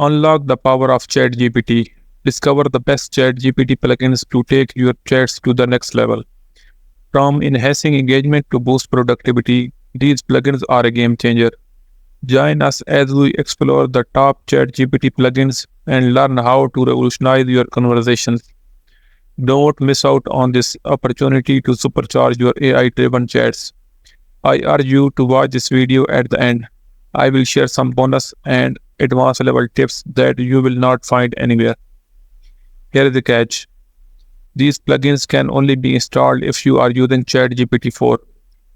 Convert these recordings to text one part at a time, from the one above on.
Unlock the power of ChatGPT. Discover the best ChatGPT plugins to take your chats to the next level. From enhancing engagement to boost productivity, these plugins are a game changer. Join us as we explore the top ChatGPT plugins and learn how to revolutionize your conversations. Don't miss out on this opportunity to supercharge your AI-driven chats. I urge you to watch this video at the end. I will share some bonus and advanced level tips that you will not find anywhere. Here is the catch. These plugins can only be installed if you are using ChatGPT 4.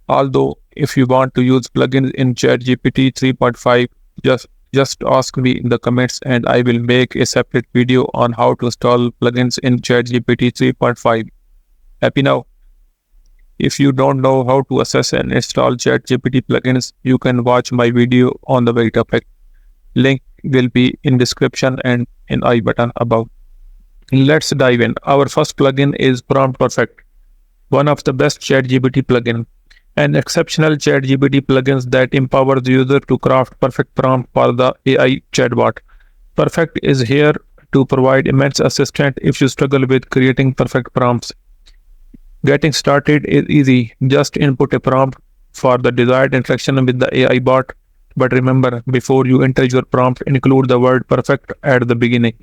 Although, if you want to use plugins in ChatGPT 3.5, just ask me in the comments and I will make a separate video on how to install plugins in ChatGPT 3.5. Happy now? If you don't know how to access and install ChatGPT plugins, you can watch my video on the very topic. Link will be in description and in I button above. Let's dive in. Our first plugin is Prompt Perfect, one of the best ChatGPT plugin. An exceptional ChatGPT plugins that empowers the user to craft perfect prompt for the AI chatbot. Perfect is here to provide immense assistance if you struggle with creating perfect prompts. Getting started is easy. Just input a prompt for the desired interaction with the AI bot. But remember, before you enter your prompt, include the word perfect at the beginning.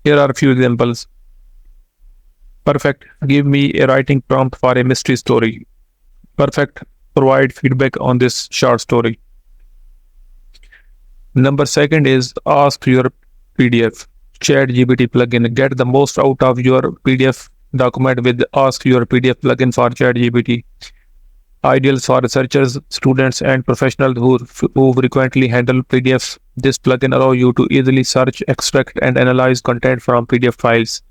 Here are a few examples. Perfect, give me a writing prompt for a mystery story. Perfect, provide feedback on this short story. Number second is ask your PDF. ChatGPT plugin. Get the most out of your PDF document with Ask Your PDF plugin for ChatGPT. Ideal for researchers, students, and professionals who frequently handle PDFs. This plugin allows you to easily search, extract, and analyze content from PDF files.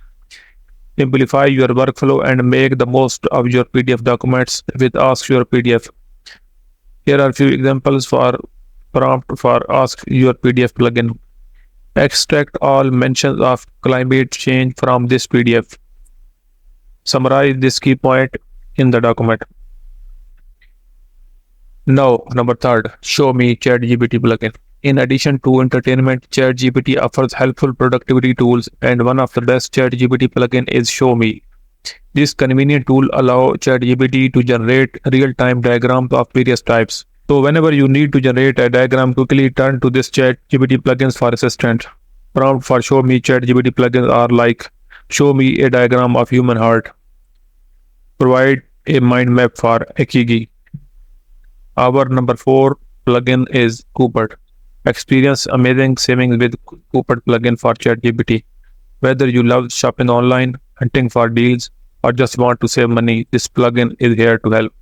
Simplify your workflow and make the most of your PDF documents with Ask Your PDF. Here are a few examples for prompt for Ask Your PDF plugin. Extract all mentions of climate change from this PDF. Summarize this key point in the document. Now, number third, show me ChatGPT plugin. In addition to entertainment, ChatGPT offers helpful productivity tools, and one of the best ChatGPT plugin is Show Me. This convenient tool allows ChatGPT to generate real-time diagrams of various types. So whenever you need to generate a diagram, quickly turn to this ChatGPT plugins for assistance. Prompt for Show Me ChatGPT plugins are like, show me a diagram of human heart. Provide a mind map for Ikigai. Our number 4 plugin is Coopert. Experience amazing savings with Coopert plugin for ChatGPT. Whether you love shopping online, hunting for deals, or just want to save money, this plugin is here to help.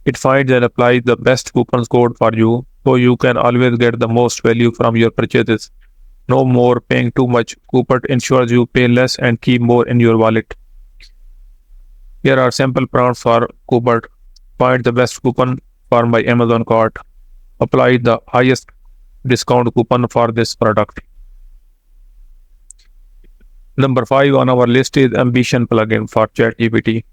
It finds and applies the best coupon code for you, so you can always get the most value from your purchases. No more paying too much. Coopert ensures you pay less and keep more in your wallet. Here are sample prompts for Coopert. Find the best coupon for my Amazon cart. Apply the highest discount coupon for this product. Number 5 on our list is Ambition plugin for ChatGPT.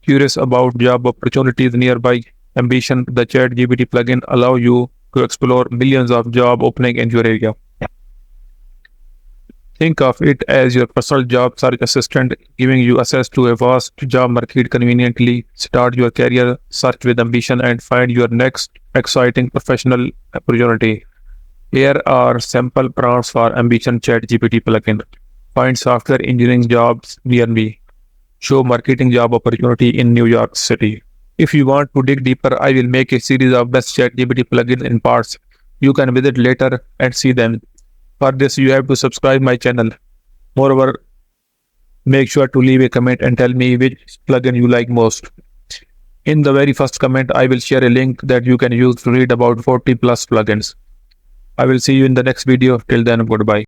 Curious about job opportunities nearby? Ambition, the ChatGPT plugin, allow you to explore millions of job openings in your area. Think of it as your personal job search assistant, giving you access to a vast job market conveniently. Start your career search with Ambition and find your next exciting professional opportunity. Here are sample prompts for Ambition ChatGPT plugin. Find software engineering jobs near me. Show marketing job opportunity in New York City. If you want to dig deeper, I will make a series of best ChatGPT plugins in parts. You can visit later and see them. For this, you have to subscribe my channel. Moreover, make sure to leave a comment and tell me which plugin you like most. In the very first comment, I will share a link that you can use to read about 40 plus plugins. I will see you in the next video. Till then, goodbye.